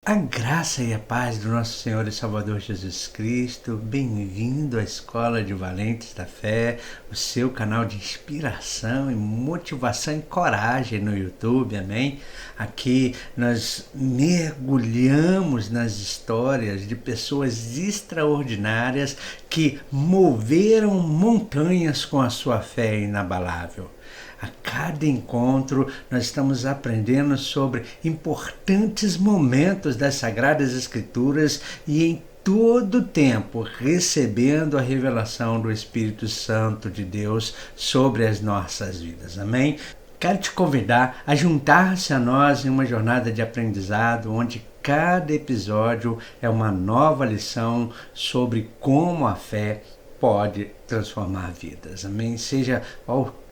A graça e a paz do nosso Senhor e Salvador Jesus Cristo. Bem-vindo à Escola de Valentes da Fé, o seu canal de inspiração e motivação e coragem no YouTube, amém? Aqui nós mergulhamos nas histórias de pessoas extraordinárias que moveram montanhas com a sua fé inabalável. A cada encontro nós estamos aprendendo sobre importantes momentos das Sagradas Escrituras e em todo o tempo recebendo a revelação do Espírito Santo de Deus sobre as nossas vidas. Amém? Quero te convidar a juntar-se a nós em uma jornada de aprendizado onde cada episódio é uma nova lição sobre como a fé pode transformar vidas. Amém? Seja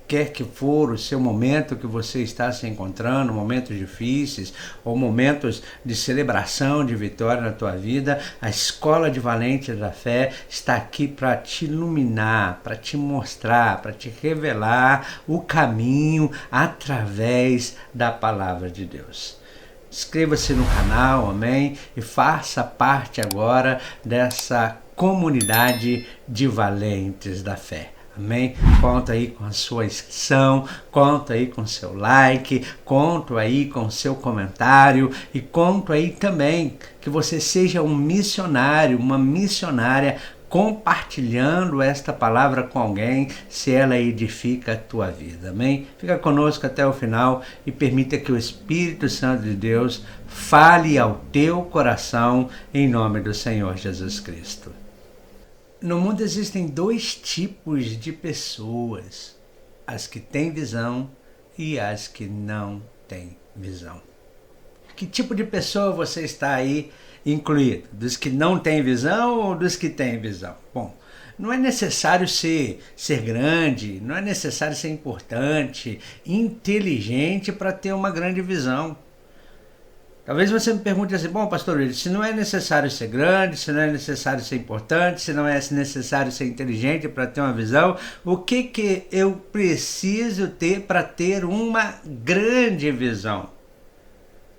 quer que for o seu momento que você está se encontrando, momentos difíceis ou momentos de celebração, de vitória na tua vida, a Escola de Valentes da Fé está aqui para te iluminar, para te mostrar, para te revelar o caminho através da Palavra de Deus. Inscreva-se no canal, amém? E faça parte agora dessa comunidade de valentes da fé. Amém? Conta aí com a sua inscrição, conta aí com o seu like, conto aí com o seu comentário e conto aí também que você seja um missionário, uma missionária compartilhando esta palavra com alguém, se ela edifica a tua vida. Amém? Fica conosco até o final e permita que o Espírito Santo de Deus fale ao teu coração em nome do Senhor Jesus Cristo. No mundo existem dois tipos de pessoas, as que têm visão e as que não têm visão. Que tipo de pessoa você está aí incluído? Dos que não têm visão ou dos que têm visão? Bom, não é necessário ser grande, não é necessário ser importante, inteligente para ter uma grande visão. Talvez você me pergunte assim, bom, pastor Willis, se não é necessário ser grande, se não é necessário ser importante, se não é necessário ser inteligente para ter uma visão, o que eu preciso ter para ter uma grande visão?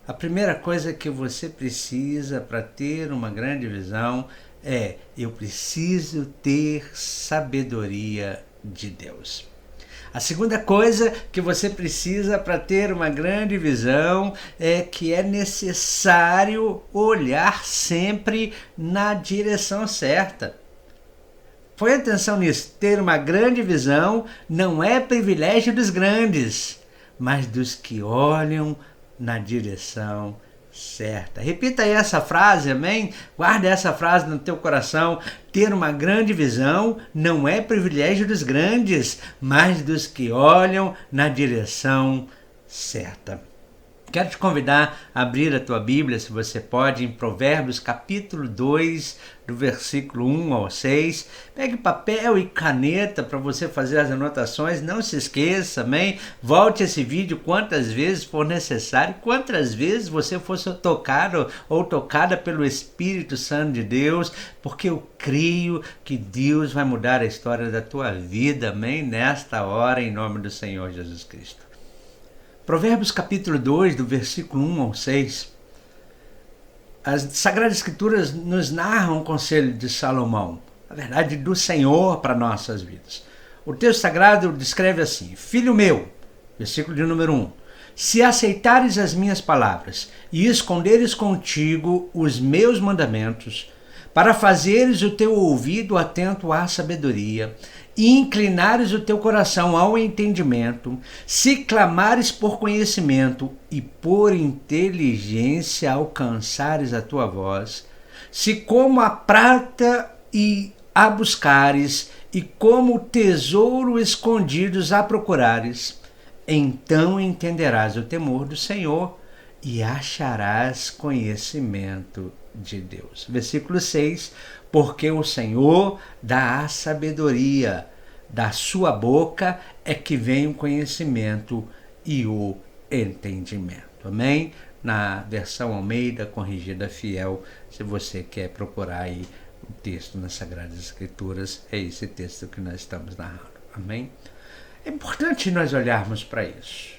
A primeira coisa que você precisa para ter uma grande visão é, eu preciso ter sabedoria de Deus. A segunda coisa que você precisa para ter uma grande visão é que é necessário olhar sempre na direção certa. Põe atenção nisso, ter uma grande visão não é privilégio dos grandes, mas dos que olham na direção certa. Repita aí essa frase, amém? Guarda essa frase no teu coração. Ter uma grande visão não é privilégio dos grandes, mas dos que olham na direção certa. Quero te convidar a abrir a tua Bíblia, se você pode, em Provérbios capítulo 2, do versículo 1 ao 6. Pegue papel e caneta para você fazer as anotações. Não se esqueça, amém? Volte esse vídeo quantas vezes for necessário, quantas vezes você for tocado ou tocada pelo Espírito Santo de Deus, porque eu creio que Deus vai mudar a história da tua vida, amém? Nesta hora, em nome do Senhor Jesus Cristo. Provérbios capítulo 2, do versículo 1 ao 6, as Sagradas Escrituras nos narram o conselho de Salomão, na verdade do Senhor para nossas vidas. O texto sagrado descreve assim, filho meu, versículo de número 1, se aceitares as minhas palavras e esconderes contigo os meus mandamentos, para fazeres o teu ouvido atento à sabedoria, e inclinares o teu coração ao entendimento, se clamares por conhecimento e por inteligência alcançares a tua voz, se como a prata e a buscares, e como tesouro escondidos a procurares, então entenderás o temor do Senhor e acharás conhecimento de Deus. Versículo 6, porque o Senhor dá a sabedoria, da sua boca é que vem o conhecimento e o entendimento. Amém? Na versão Almeida Corrigida Fiel, se você quer procurar aí o texto nas Sagradas Escrituras, é esse texto que nós estamos narrando. Amém? É importante nós olharmos para isso.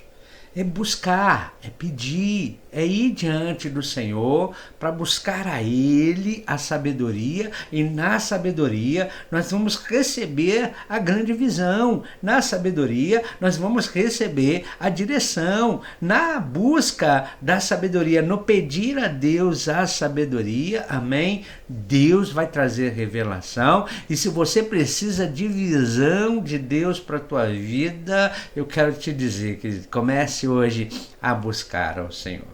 É buscar, é pedir, é ir diante do Senhor para buscar a Ele a sabedoria, e na sabedoria nós vamos receber a grande visão, na sabedoria nós vamos receber a direção, na busca da sabedoria, no pedir a Deus a sabedoria, amém? Deus vai trazer revelação, e se você precisa de visão de Deus para a tua vida, eu quero te dizer que comece hoje a buscar ao Senhor.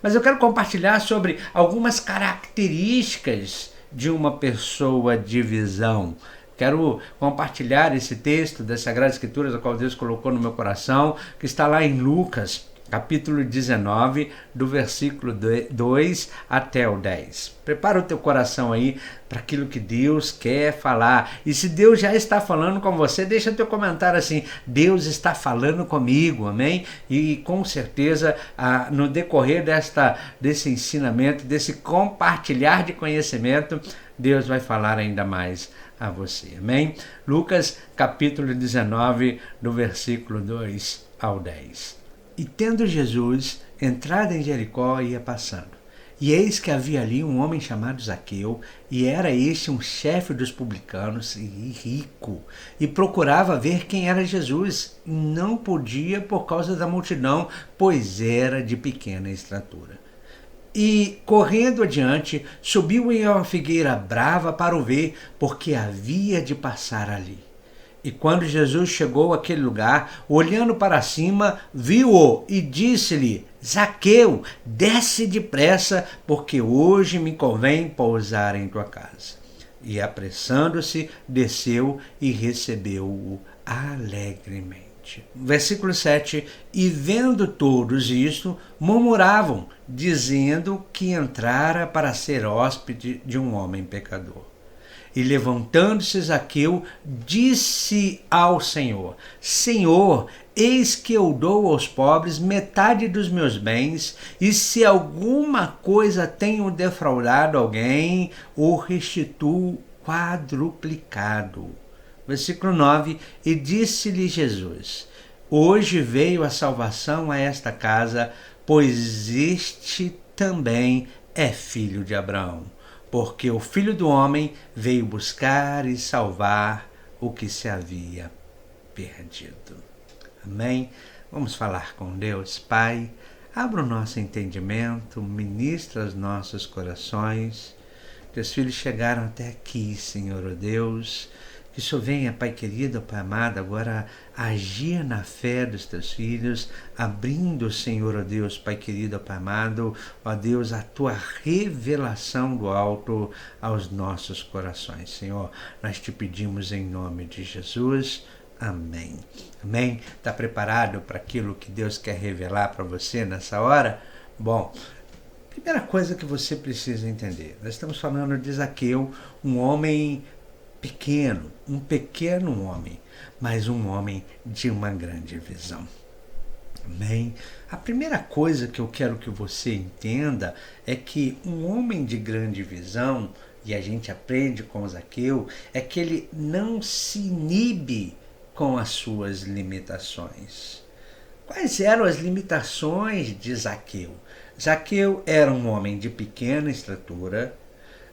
Mas eu quero compartilhar sobre algumas características de uma pessoa de visão. Quero compartilhar esse texto das Sagradas Escrituras, a qual Deus colocou no meu coração, que está lá em Lucas, capítulo 19, do versículo 2 até o 10. Prepara o teu coração aí para aquilo que Deus quer falar. E se Deus já está falando com você, deixa teu comentário assim: Deus está falando comigo, amém? E com certeza, no decorrer desse ensinamento, desse compartilhar de conhecimento, Deus vai falar ainda mais a você, amém? Lucas, capítulo 19, do versículo 2 ao 10. E tendo Jesus entrado em Jericó, ia passando. E eis que havia ali um homem chamado Zaqueu, e era este um chefe dos publicanos e rico, e procurava ver quem era Jesus. Não podia por causa da multidão, pois era de pequena estatura. E, correndo adiante, subiu em uma figueira brava para o ver, porque havia de passar ali. E quando Jesus chegou àquele lugar, olhando para cima, viu-o e disse-lhe: Zaqueu, desce depressa, porque hoje me convém pousar em tua casa. E apressando-se, desceu e recebeu-o alegremente. Versículo 7. E vendo todos isto, murmuravam, dizendo que entrara para ser hóspede de um homem pecador. E levantando-se Zaqueu, disse ao Senhor: Senhor, eis que eu dou aos pobres metade dos meus bens, e se alguma coisa tenho defraudado alguém, o restituo quadruplicado. Versículo 9. E disse-lhe Jesus: Hoje veio a salvação a esta casa, pois este também é filho de Abraão. Porque o Filho do Homem veio buscar e salvar o que se havia perdido. Amém? Vamos falar com Deus. Pai, abra o nosso entendimento, ministra os nossos corações. Teus filhos chegaram até aqui, Senhor, ó Deus. Que o Senhor venha, Pai querido, Pai amado, agora agir na fé dos teus filhos, abrindo, Senhor, ó Deus, Pai querido, Pai amado, ó Deus, a tua revelação do alto aos nossos corações. Senhor, nós te pedimos em nome de Jesus. Amém. Amém? Está preparado para aquilo que Deus quer revelar para você nessa hora? Bom, primeira coisa que você precisa entender, nós estamos falando de Zaqueu, um homem pequeno, um pequeno homem, mas um homem de uma grande visão. Amém? A primeira coisa que eu quero que você entenda é que um homem de grande visão, e a gente aprende com Zaqueu, é que ele não se inibe com as suas limitações. Quais eram as limitações de Zaqueu? Zaqueu era um homem de pequena estatura.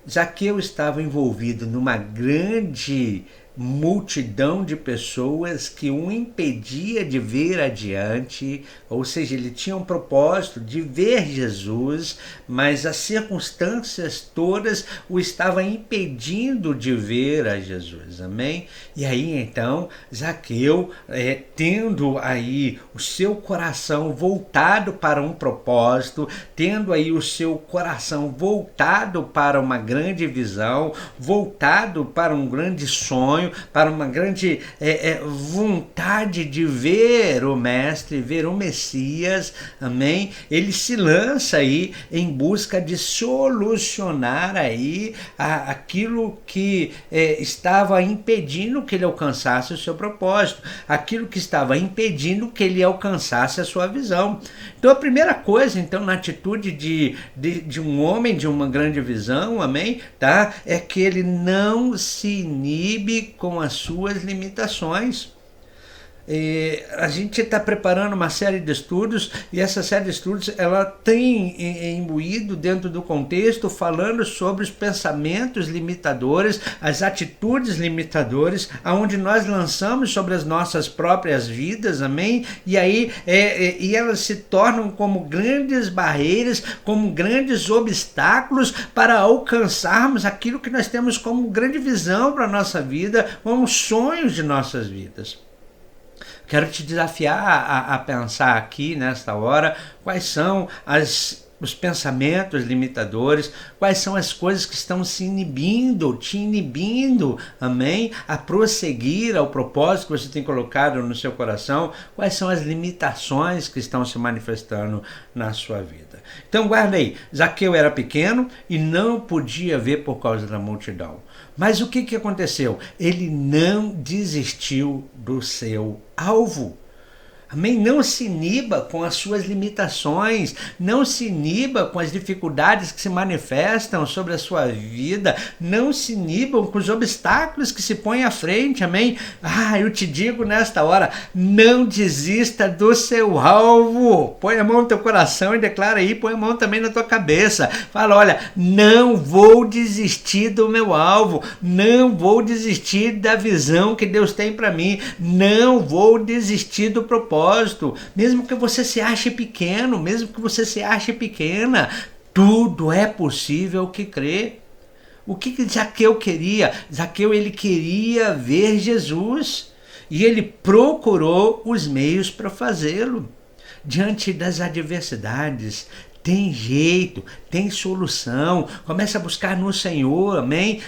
Zaqueu estava envolvido numa grande multidão de pessoas que o impedia de ver adiante, ou seja, ele tinha um propósito de ver Jesus, mas as circunstâncias todas o estavam impedindo de ver a Jesus, amém? E aí então Zaqueu, tendo aí o seu coração voltado para um propósito, tendo aí o seu coração voltado para uma grande visão, voltado para um grande sonho, para uma grande vontade de ver o Mestre, ver o Messias, amém? Ele se lança aí em busca de solucionar aí aquilo que estava impedindo que ele alcançasse o seu propósito, aquilo que estava impedindo que ele alcançasse a sua visão. Então a primeira coisa, então, na atitude de um homem de uma grande visão, amém? Tá? É que ele não se inibe com as suas limitações. A gente está preparando uma série de estudos e essa série de estudos ela tem imbuído dentro do contexto falando sobre os pensamentos limitadores, as atitudes limitadoras, aonde nós lançamos sobre as nossas próprias vidas, amém? E aí e elas se tornam como grandes barreiras, como grandes obstáculos para alcançarmos aquilo que nós temos como grande visão para a nossa vida, como sonhos de nossas vidas. Quero te desafiar a pensar aqui, nesta hora, quais são os pensamentos limitadores, quais são as coisas que estão te inibindo, amém? A prosseguir ao propósito que você tem colocado no seu coração, quais são as limitações que estão se manifestando na sua vida. Então guarda aí, Zaqueu era pequeno e não podia ver por causa da multidão. Mas o que aconteceu? Ele não desistiu do seu alvo. Amém? Não se iniba com as suas limitações, não se iniba com as dificuldades que se manifestam sobre a sua vida, não se inibam com os obstáculos que se põem à frente, amém? Eu te digo nesta hora, não desista do seu alvo. Põe a mão no teu coração e declara aí, põe a mão também na tua cabeça. Fala, olha, não vou desistir do meu alvo, não vou desistir da visão que Deus tem para mim, não vou desistir do propósito. Mesmo que você se ache pequeno, mesmo que você se ache pequena, tudo é possível que crê. O que Zaqueu queria? Zaqueu, ele queria ver Jesus e ele procurou os meios para fazê-lo. Diante das adversidades, tem jeito, tem solução. Começa a buscar no Senhor, amém?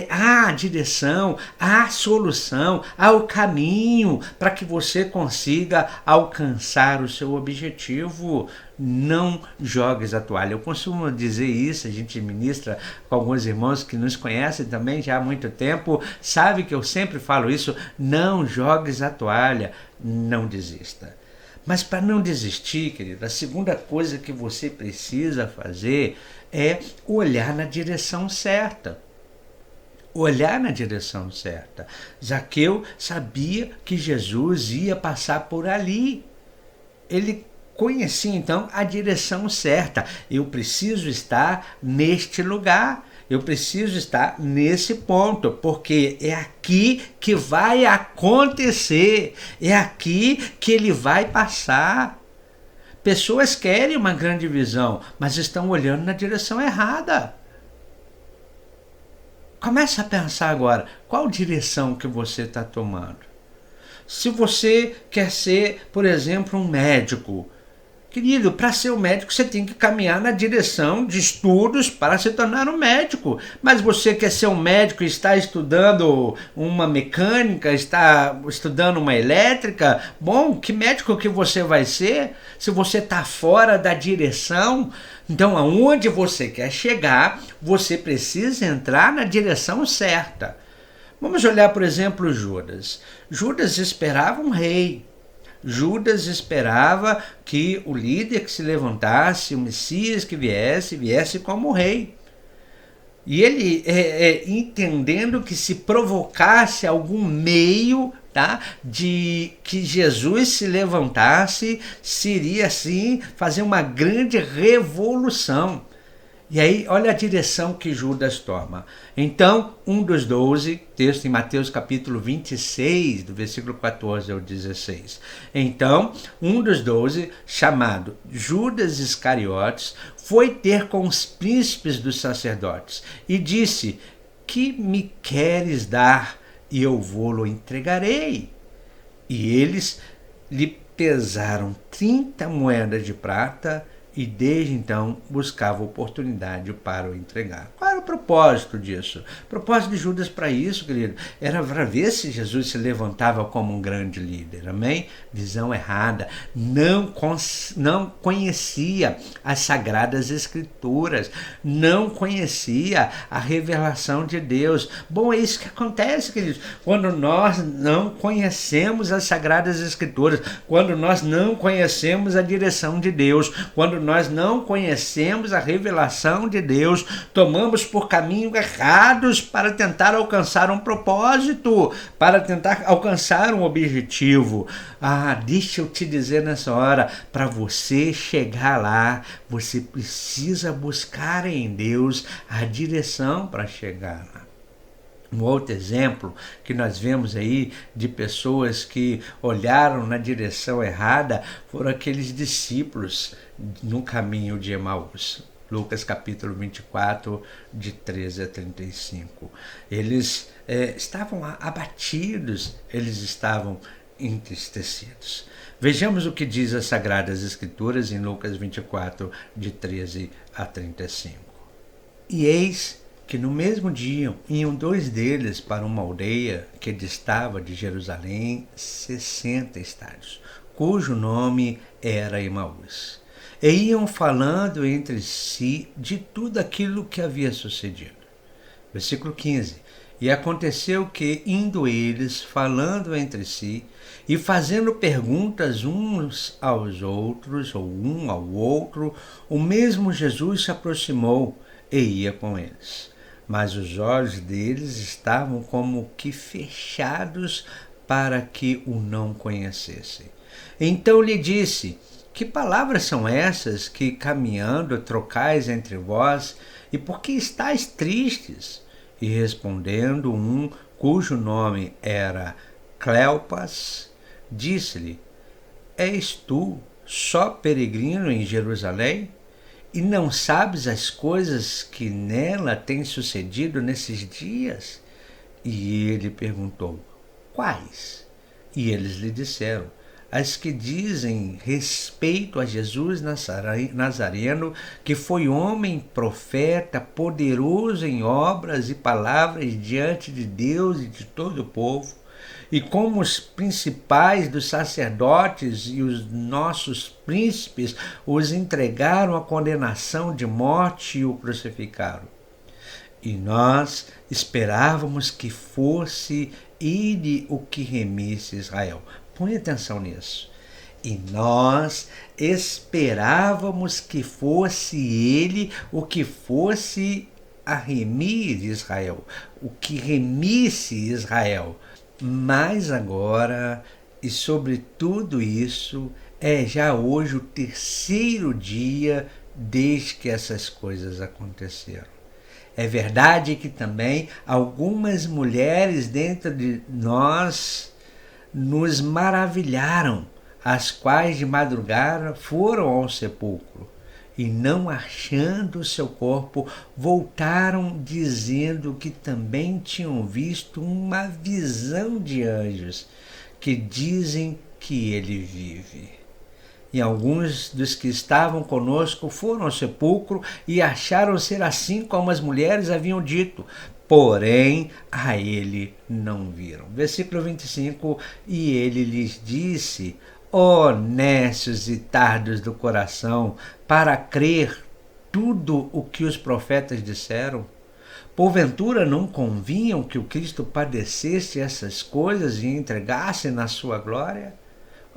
Há a direção, há a solução, há o caminho para que você consiga alcançar o seu objetivo. Não jogues a toalha. Eu costumo dizer isso, a gente ministra com alguns irmãos que nos conhecem também já há muito tempo, sabe que eu sempre falo isso, não jogues a toalha, não desista. Mas para não desistir, querido, a segunda coisa que você precisa fazer é olhar na direção certa. Olhar na direção certa. Zaqueu sabia que Jesus ia passar por ali. Ele conhecia então a direção certa. Eu preciso estar neste lugar. Eu preciso estar nesse ponto, porque é aqui que vai acontecer, é aqui que ele vai passar. Pessoas querem uma grande visão, mas estão olhando na direção errada. Começa a pensar agora, qual direção que você está tomando? Se você quer ser, por exemplo, um médico, querido, para ser um médico você tem que caminhar na direção de estudos para se tornar um médico. Mas você quer ser um médico e está estudando uma mecânica, está estudando uma elétrica, bom, que médico que você vai ser se você está fora da direção? Então, aonde você quer chegar, você precisa entrar na direção certa. Vamos olhar, por exemplo, Judas. Judas esperava um rei. Judas esperava que o líder que se levantasse, o Messias que viesse como rei. E ele, entendendo que se provocasse algum meio, de que Jesus se levantasse, seria assim fazer uma grande revolução. E aí, olha a direção que Judas toma. Então, um dos 12, texto em Mateus capítulo 26, do versículo 14 ao 16. Então, um dos 12, chamado Judas Iscariotes, foi ter com os príncipes dos sacerdotes e disse: que me queres dar e eu vou-lo entregarei? E eles lhe pesaram 30 moedas de prata e desde então buscava oportunidade para o entregar. Qual era o propósito disso? O propósito de Judas para isso, querido, era para ver se Jesus se levantava como um grande líder, amém? Visão errada, não conhecia as Sagradas Escrituras, não conhecia a revelação de Deus. Bom, é isso que acontece, queridos, quando nós não conhecemos as Sagradas Escrituras, quando nós não conhecemos a direção de Deus, quando quando nós não conhecemos a revelação de Deus, tomamos por caminhos errados para tentar alcançar um propósito, para tentar alcançar um objetivo. Deixa eu te dizer nessa hora, para você chegar lá, você precisa buscar em Deus a direção para chegar lá. Um outro exemplo que nós vemos aí de pessoas que olharam na direção errada foram aqueles discípulos no caminho de Emaús. Lucas capítulo 24, de 13 a 35. Eles estavam abatidos, eles estavam entristecidos. Vejamos o que diz as Sagradas Escrituras em Lucas 24, de 13 a 35. E eis que no mesmo dia iam 2 deles para uma aldeia que distava de Jerusalém 60 estádios, cujo nome era Emaús. E iam falando entre si de tudo aquilo que havia sucedido. Versículo 15. E aconteceu que, indo eles, falando entre si, e fazendo perguntas uns aos outros, ou um ao outro, o mesmo Jesus se aproximou e ia com eles. Mas os olhos deles estavam como que fechados para que o não conhecessem. Então lhe disse: que palavras são essas que, caminhando, trocais entre vós, e por que estáis tristes? E respondendo um, cujo nome era Cleopas, disse-lhe: és tu só peregrino em Jerusalém? E não sabes as coisas que nela têm sucedido nesses dias? E ele perguntou: quais? E eles lhe disseram: as que dizem respeito a Jesus Nazareno, que foi homem, profeta, poderoso em obras e palavras diante de Deus e de todo o povo, e como os principais dos sacerdotes e os nossos príncipes os entregaram à condenação de morte e o crucificaram. E nós esperávamos que fosse ele o que remisse Israel. Põe atenção nisso. E nós esperávamos que fosse ele o que fosse a remir Israel, o que remisse Israel. Mas agora, e sobre tudo isso, é já hoje o 3º dia desde que essas coisas aconteceram. É verdade que também algumas mulheres dentro de nós nos maravilharam, as quais de madrugada foram ao sepulcro e, não achando o seu corpo, voltaram dizendo que também tinham visto uma visão de anjos que dizem que ele vive. E alguns dos que estavam conosco foram ao sepulcro e acharam ser assim como as mulheres haviam dito, porém a ele não viram. Versículo 25, e ele lhes disse: ó nécios e tardos do coração, para crer tudo o que os profetas disseram? Porventura não convinham que o Cristo padecesse essas coisas e entregasse na sua glória?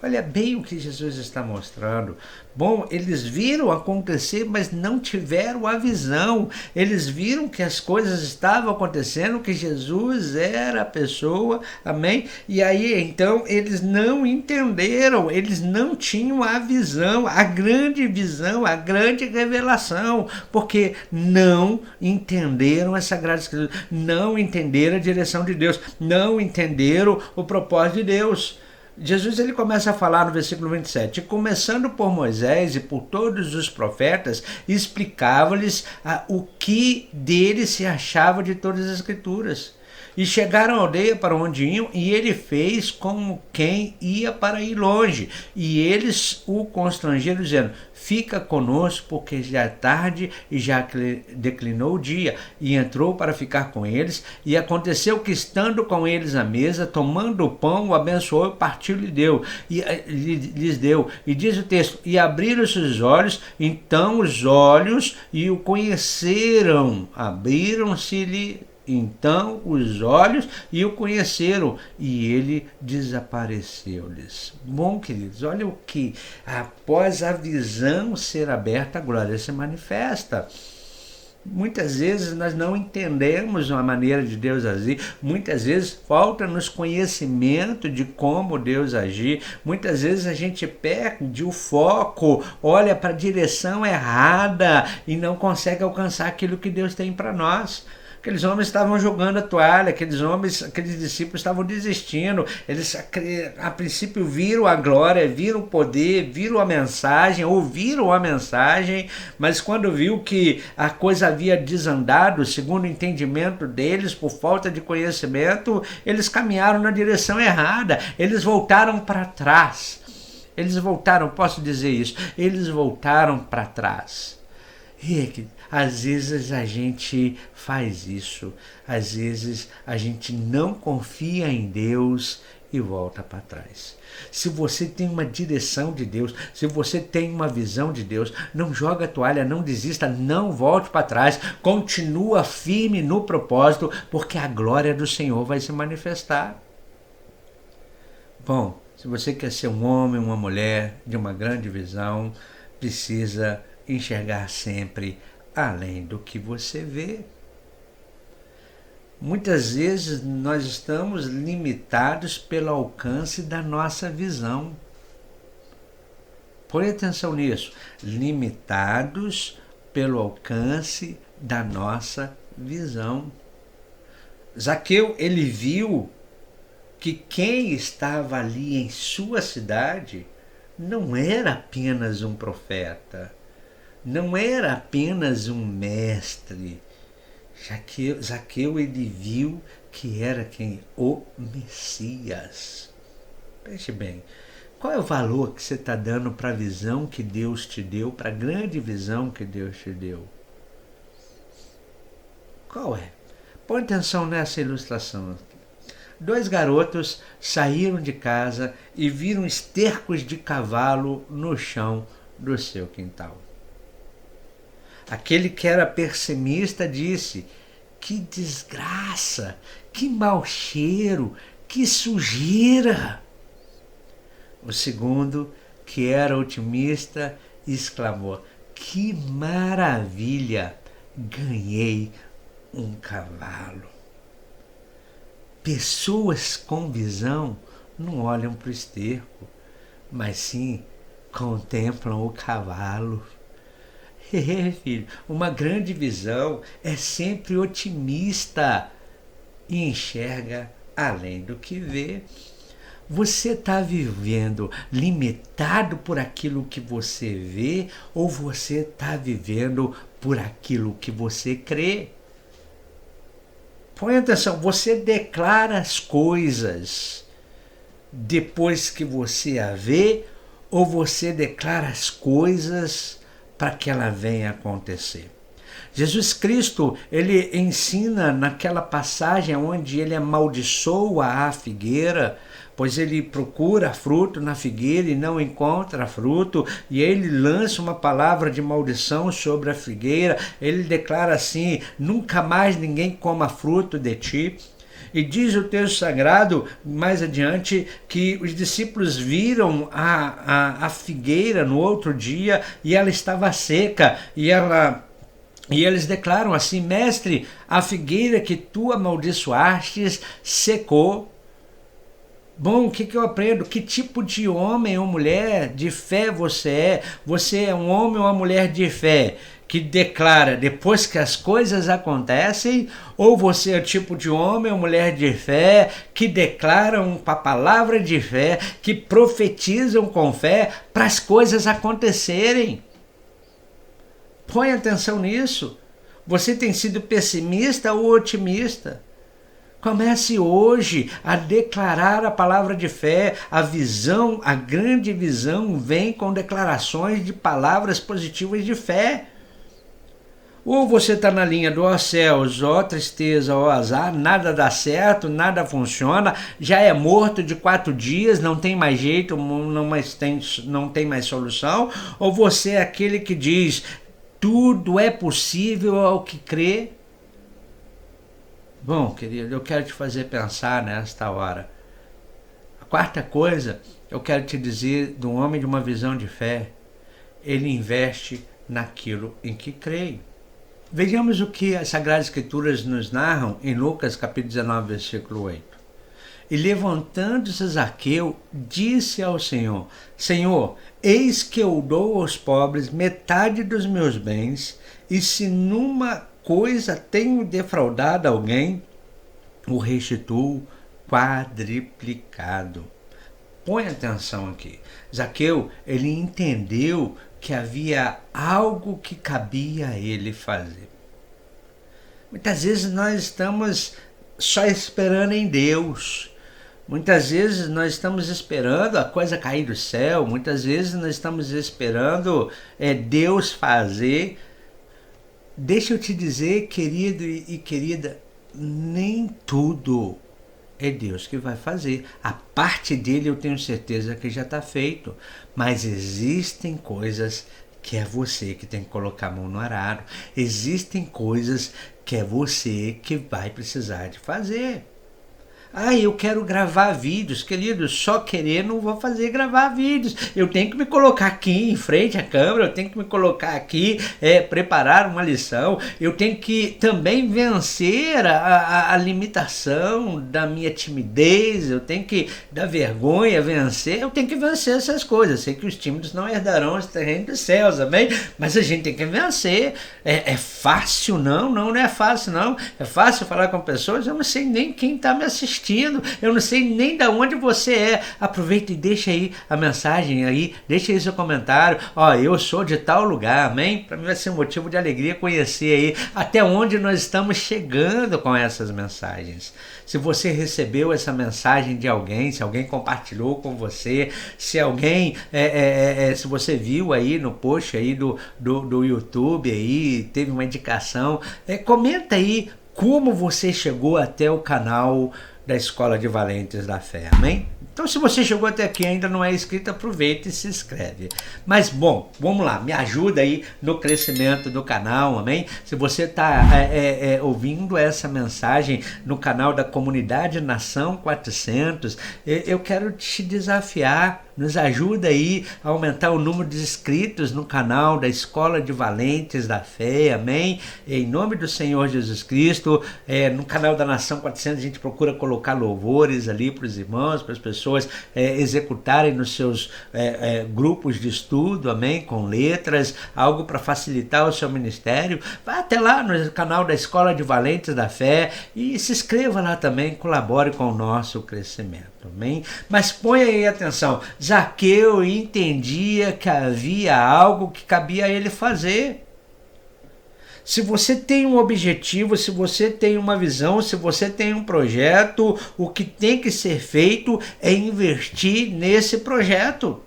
Olha bem o que Jesus está mostrando. Bom, eles viram acontecer, mas não tiveram a visão. Eles viram que as coisas estavam acontecendo, que Jesus era a pessoa, amém? E aí, então, eles não entenderam, eles não tinham a visão, a grande revelação, porque não entenderam as Sagradas Escrituras, não entenderam a direção de Deus, não entenderam o propósito de Deus. Jesus ele começa a falar no versículo 27, começando por Moisés e por todos os profetas, explicava-lhes o que dele se achava de todas as Escrituras. E chegaram à aldeia para onde iam, e ele fez como quem ia para ir longe. E eles o constrangeram, dizendo: fica conosco, porque já é tarde e já declinou o dia. E entrou para ficar com eles. E aconteceu que, estando com eles à mesa, tomando o pão, o abençoou e partiu-lhe lhes deu. E diz o texto: e abriram-se os olhos, então os olhos, e o conheceram. Abriram-se-lhe Então os olhos e o conheceram, e ele desapareceu-lhes. Bom, queridos, olha o que, após a visão ser aberta, a glória se manifesta. Muitas vezes nós não entendemos a maneira de Deus agir, muitas vezes falta-nos conhecimento de como Deus agir, muitas vezes a gente perde o foco, olha para a direção errada e não consegue alcançar aquilo que Deus tem para nós. Aqueles homens estavam jogando a toalha, aqueles discípulos estavam desistindo. Eles a princípio viram a glória, viram o poder, viram a mensagem, ouviram a mensagem, mas quando viu que a coisa havia desandado, segundo o entendimento deles, por falta de conhecimento, eles caminharam na direção errada, eles voltaram para trás. Eles voltaram, posso dizer isso, eles voltaram para trás. E às vezes a gente faz isso, às vezes a gente não confia em Deus e volta para trás. Se você tem uma direção de Deus, se você tem uma visão de Deus, não joga a toalha, não desista, não volte para trás, continua firme no propósito, porque a glória do Senhor vai se manifestar. Bom, se você quer ser um homem, uma mulher de uma grande visão, precisa enxergar sempre além do que você vê. Muitas vezes nós estamos limitados pelo alcance da nossa visão. Preste atenção nisso. Limitados pelo alcance da nossa visão. Zaqueu, ele viu que quem estava ali em sua cidade não era apenas um profeta, não era apenas um mestre. Zaqueu, ele viu que era quem? O Messias. Preste bem, qual é o valor que você está dando para a visão que Deus te deu, para a grande visão que Deus te deu? Qual é? Põe atenção nessa ilustração aqui. 2 garotos saíram de casa e viram estercos de cavalo no chão do seu quintal. Aquele que era pessimista disse: que desgraça, que mau cheiro, que sujeira. O segundo, que era otimista, exclamou: que maravilha, ganhei um cavalo. Pessoas com visão não olham para o esterco, mas sim contemplam o cavalo. Filho, uma grande visão é sempre otimista e enxerga além do que vê. Você está vivendo limitado por aquilo que você vê ou você está vivendo por aquilo que você crê? Põe atenção, você declara as coisas depois que você a vê ou você declara as coisas para que ela venha acontecer? Jesus Cristo, ele ensina naquela passagem onde ele amaldiçoa a figueira, pois ele procura fruto na figueira e não encontra fruto, e ele lança uma palavra de maldição sobre a figueira. Ele declara assim: nunca mais ninguém coma fruto de ti. E diz o texto sagrado, mais adiante, que os discípulos viram a figueira no outro dia e ela estava seca, e eles declaram assim: mestre, a figueira que tu amaldiçoastes secou. Bom, o que eu aprendo? Que tipo de homem ou mulher de fé você é? Você é um homem ou uma mulher de fé que declara depois que as coisas acontecem? Ou você é o tipo de homem ou mulher de fé que declaram com a palavra de fé, que profetizam com fé para as coisas acontecerem? Põe atenção nisso. Você tem sido pessimista ou otimista? Comece hoje a declarar a palavra de fé. A visão, a grande visão, vem com declarações de palavras positivas de fé. Ou você está na linha do ó céus, ó tristeza, ó azar, nada dá certo, nada funciona, já é morto de 4 dias, não tem mais jeito, não tem mais solução. Ou você é aquele que diz: tudo é possível ao que crê. Bom, querido, eu quero te fazer pensar nesta hora. A quarta coisa, eu quero te dizer do homem de uma visão de fé. Ele investe naquilo em que crê. Vejamos o que as Sagradas Escrituras nos narram em Lucas capítulo 19, versículo 8. E levantando-se Zaqueu, disse ao Senhor: Senhor, eis que eu dou aos pobres metade dos meus bens, e se numa coisa tenho defraudado alguém, o restituo quadriplicado. Põe atenção aqui. Zaqueu, ele entendeu que havia algo que cabia a ele fazer. Muitas vezes nós estamos só esperando em Deus. Muitas vezes nós estamos esperando a coisa cair do céu. Muitas vezes nós estamos esperando Deus fazer. Deixa eu te dizer, querido e querida, nem tudo é Deus que vai fazer. A parte dele eu tenho certeza que já está feito. Mas existem coisas que é você que tem que colocar a mão no arado. Existem coisas que é você que vai precisar de fazer. Eu quero gravar vídeos, querido, só querer não vou fazer gravar vídeos. Eu tenho que me colocar aqui em frente à câmera, eu tenho que me colocar aqui, preparar uma lição. Eu tenho que também vencer a limitação da minha timidez, eu tenho que, da vergonha, vencer. Eu tenho que vencer essas coisas. Sei que os tímidos não herdarão os terrenos dos céus, amém? Mas a gente tem que vencer. É fácil? Não é fácil não. É fácil falar com pessoas, eu não sei nem quem está me assistindo. Eu não sei nem de onde você é. Aproveita e deixa aí a mensagem aí, deixa aí seu comentário. Eu sou de tal lugar, amém? Para mim vai ser um motivo de alegria conhecer aí até onde nós estamos chegando com essas mensagens. Se você recebeu essa mensagem de alguém, se alguém compartilhou com você, se alguém, se você viu aí no post aí do YouTube aí, teve uma indicação, comenta aí como você chegou até o canal da Escola de Valentes da Fé, amém? Então, se você chegou até aqui e ainda não é inscrito, aproveita e se inscreve. Mas, bom, vamos lá, me ajuda aí no crescimento do canal, amém? Se você está ouvindo essa mensagem no canal da Comunidade Nação 400, eu quero te desafiar. Nos ajuda aí a aumentar o número de inscritos no canal da Escola de Valentes da Fé, amém? Em nome do Senhor Jesus Cristo, no canal da Nação 400 a gente procura colocar louvores ali para os irmãos, para as pessoas executarem nos seus grupos de estudo, amém? Com letras, algo para facilitar o seu ministério. Vá até lá no canal da Escola de Valentes da Fé e se inscreva lá também, colabore com o nosso crescimento, amém? Mas ponha aí atenção, Zaqueu entendia que havia algo que cabia a ele fazer. Se você tem um objetivo, se você tem uma visão, se você tem um projeto, o que tem que ser feito é investir nesse projeto.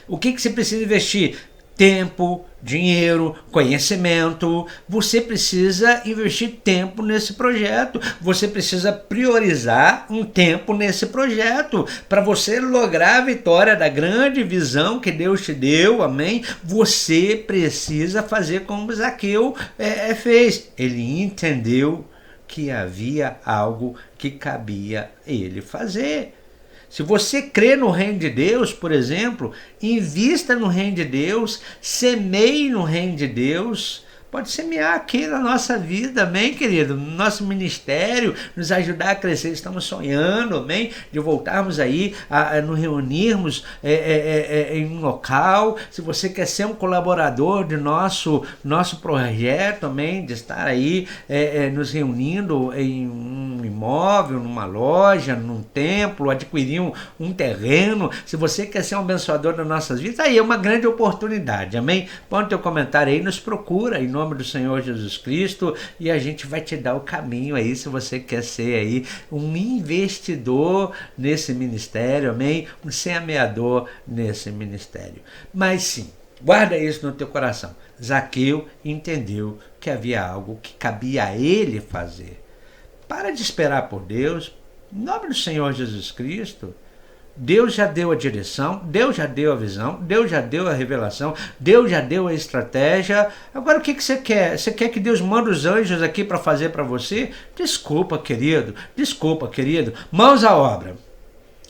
O que você precisa investir? Tempo, dinheiro, conhecimento. Você precisa investir tempo nesse projeto. Você precisa priorizar um tempo nesse projeto para você lograr a vitória da grande visão que Deus te deu, amém? Você precisa fazer como Zaqueu fez. Ele entendeu que havia algo que cabia a ele fazer. Se você crê no reino de Deus, por exemplo, invista no reino de Deus, semeie no reino de Deus. Pode semear aqui na nossa vida, amém, querido? No nosso ministério, nos ajudar a crescer. Estamos sonhando, amém, de voltarmos aí a nos reunirmos em um local. Se você quer ser um colaborador de nosso projeto, amém, de estar aí nos reunindo em um imóvel, numa loja, num templo, adquirir um terreno. Se você quer ser um abençoador das nossas vidas, aí é uma grande oportunidade, amém? Põe o teu comentário aí, nos procura, em nome do Senhor Jesus Cristo, e a gente vai te dar o caminho aí, se você quer ser aí um investidor nesse ministério, amém? Um semeador nesse ministério. Mas sim, guarda isso no teu coração. Zaqueu entendeu que havia algo que cabia a ele fazer. Para de esperar por Deus, em nome do Senhor Jesus Cristo. Deus já deu a direção, Deus já deu a visão, Deus já deu a revelação, Deus já deu a estratégia. Agora o que você quer? Você quer que Deus mande os anjos aqui para fazer para você? Desculpa, querido, mãos à obra.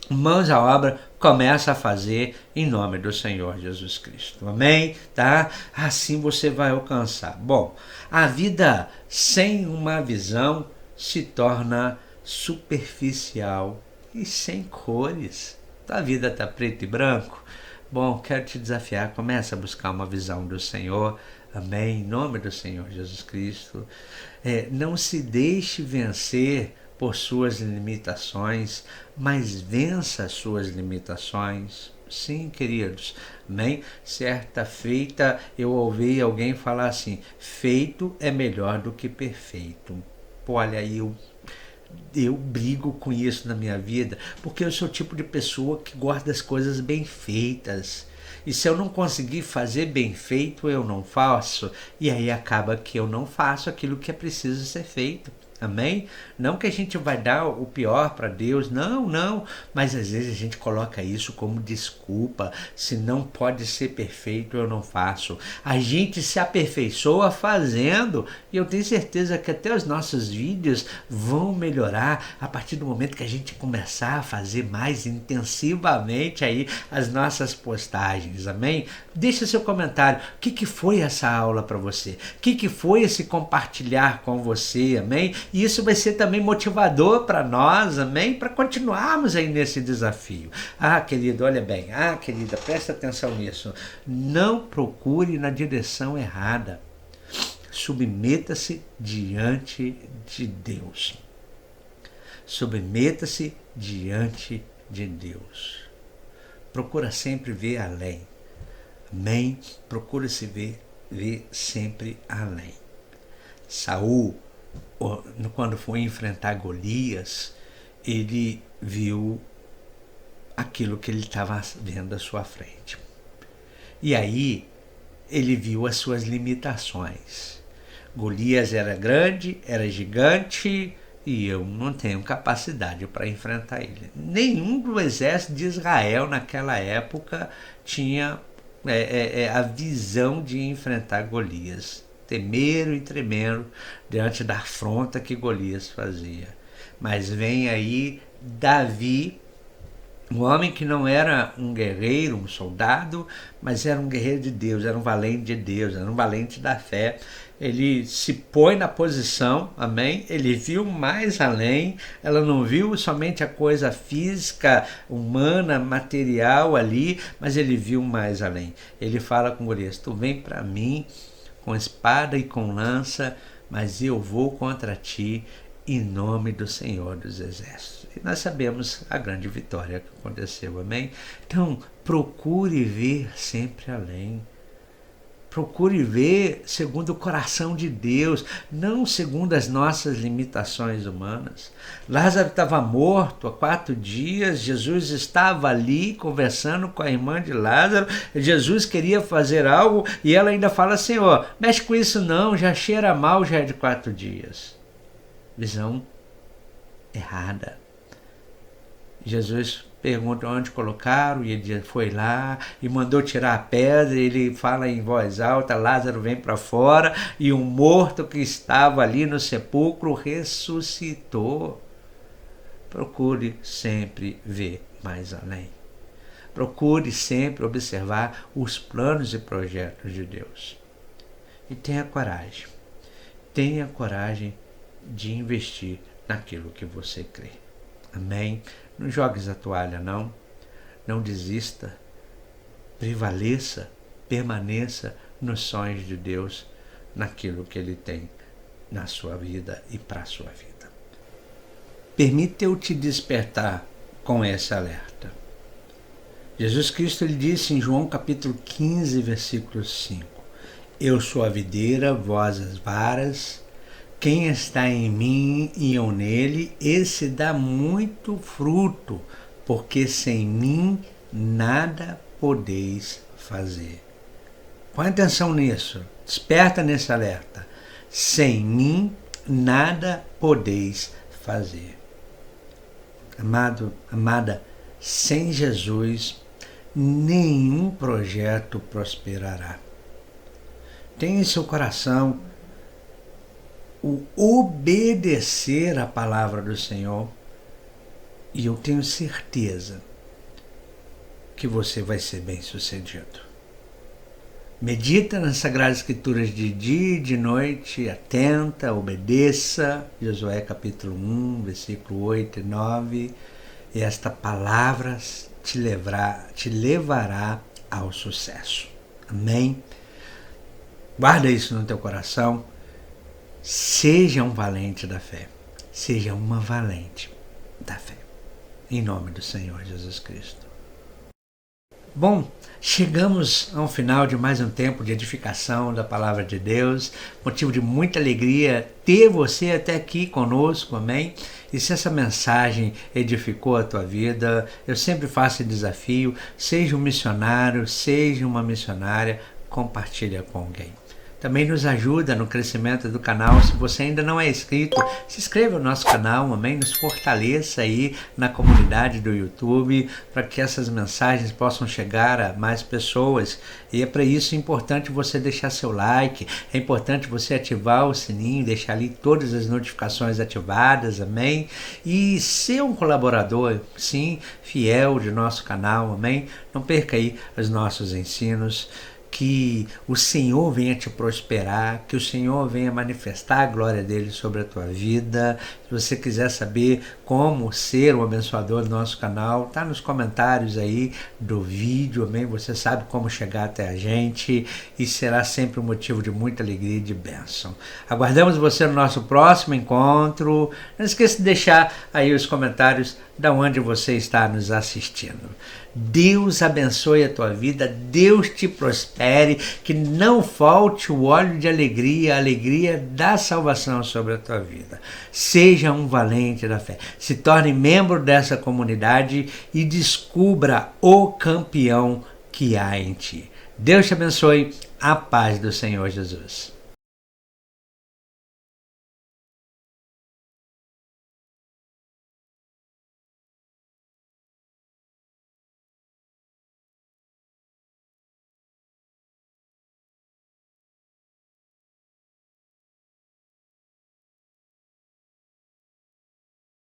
Mãos à obra, começa a fazer em nome do Senhor Jesus Cristo. Amém? Tá? Assim você vai alcançar. Bom, a vida sem uma visão se torna superficial e sem cores. A vida está preto e branco? Bom, quero te desafiar, começa a buscar uma visão do Senhor. Amém? Em nome do Senhor Jesus Cristo. Não se deixe vencer por suas limitações, mas vença as suas limitações. Sim, queridos, amém? Certa feita eu ouvi alguém falar assim: feito é melhor do que perfeito. Pô, olha aí, eu brigo com isso na minha vida, porque eu sou o tipo de pessoa que gosta das coisas bem feitas. E se eu não conseguir fazer bem feito, eu não faço. E aí acaba que eu não faço aquilo que é preciso ser feito. Amém? Não que a gente vai dar o pior para Deus, não, mas às vezes a gente coloca isso como desculpa. Se não pode ser perfeito, eu não faço. A gente se aperfeiçoa fazendo, e eu tenho certeza que até os nossos vídeos vão melhorar a partir do momento que a gente começar a fazer mais intensivamente aí as nossas postagens. Amém? Deixa seu comentário. O que foi essa aula para você? O que foi esse compartilhar com você? Amém? E isso vai ser também motivador para nós, amém? Para continuarmos aí nesse desafio. Querido, olha bem. Querida, presta atenção nisso. Não procure na direção errada. Submeta-se diante de Deus. Submeta-se diante de Deus. Procura sempre ver além. Amém? Procura se ver sempre além. Saul, quando foi enfrentar Golias, ele viu aquilo que ele estava vendo à sua frente. E aí ele viu as suas limitações. Golias era grande, era gigante, e eu não tenho capacidade para enfrentar ele. Nenhum do exército de Israel naquela época tinha a visão de enfrentar Golias. Temeram e tremeram diante da afronta que Golias fazia. Mas vem aí Davi, um homem que não era um guerreiro, um soldado, mas era um guerreiro de Deus, era um valente de Deus, era um valente da fé. Ele se põe na posição, amém? Ele viu mais além, ela não viu somente a coisa física, humana, material ali, mas ele viu mais além. Ele fala com Golias: tu vem para mim com espada e com lança, mas eu vou contra ti em nome do Senhor dos Exércitos. E nós sabemos a grande vitória que aconteceu, amém? Então, procure ver sempre além. Procure ver segundo o coração de Deus, não segundo as nossas limitações humanas. Lázaro estava morto há 4 dias, Jesus estava ali conversando com a irmã de Lázaro, Jesus queria fazer algo e ela ainda fala: Senhor, mexe com isso não, já cheira mal, já é de 4 dias. Visão errada. Jesus pergunta onde colocaram, e ele foi lá e mandou tirar a pedra. Ele fala em voz alta: Lázaro, vem para fora. E o morto que estava ali no sepulcro ressuscitou. Procure sempre ver mais além. Procure sempre observar os planos e projetos de Deus. E tenha coragem. Tenha coragem de investir naquilo que você crê. Amém? Não jogues a toalha, não. Não desista. Prevaleça, permaneça nos sonhos de Deus, naquilo que Ele tem na sua vida e para a sua vida. Permita-eu te despertar com esse alerta. Jesus Cristo ele disse em João capítulo 15, versículo 5: Eu sou a videira, vós as varas. Quem está em mim e eu nele, esse dá muito fruto, porque sem mim nada podeis fazer. Põe atenção nisso, desperta nesse alerta. Sem mim nada podeis fazer. Amado, amada, Sem Jesus, nenhum projeto prosperará. Tenha em seu coração o obedecer à palavra do Senhor, e eu tenho certeza que você vai ser bem-sucedido. Medita nas Sagradas Escrituras de dia e de noite, atenta, obedeça. Josué capítulo 1, versículo 8 e 9. E esta palavra te levará ao sucesso. Amém? Guarda isso no teu coração. Seja um valente da fé. Seja uma valente da fé. Em nome do Senhor Jesus Cristo. Bom, chegamos ao final de mais um tempo de edificação da Palavra de Deus. Motivo de muita alegria ter você até aqui conosco, amém? E se essa mensagem edificou a tua vida, eu sempre faço esse desafio, seja um missionário, seja uma missionária, compartilha com alguém. Também nos ajuda no crescimento do canal. Se você ainda não é inscrito, se inscreva no nosso canal, amém? Nos fortaleça aí na comunidade do YouTube, para que essas mensagens possam chegar a mais pessoas. E é para isso importante você deixar seu like, é importante você ativar o sininho, deixar ali todas as notificações ativadas, amém? E ser um colaborador, sim, fiel de nosso canal, amém? Não perca aí os nossos ensinos. Que o Senhor venha te prosperar, que o Senhor venha manifestar a glória dele sobre a tua vida. Se você quiser saber como ser um abençoador do nosso canal, tá nos comentários aí do vídeo, amém? Você sabe como chegar até a gente e será sempre um motivo de muita alegria e de bênção. Aguardamos você no nosso próximo encontro. Não esqueça de deixar aí os comentários da onde você está nos assistindo. Deus abençoe a tua vida, Deus te prospere, que não falte o óleo de alegria, a alegria da salvação sobre a tua vida. Seja um valente da fé, se torne membro dessa comunidade e descubra o campeão que há em ti. Deus te abençoe, a paz do Senhor Jesus.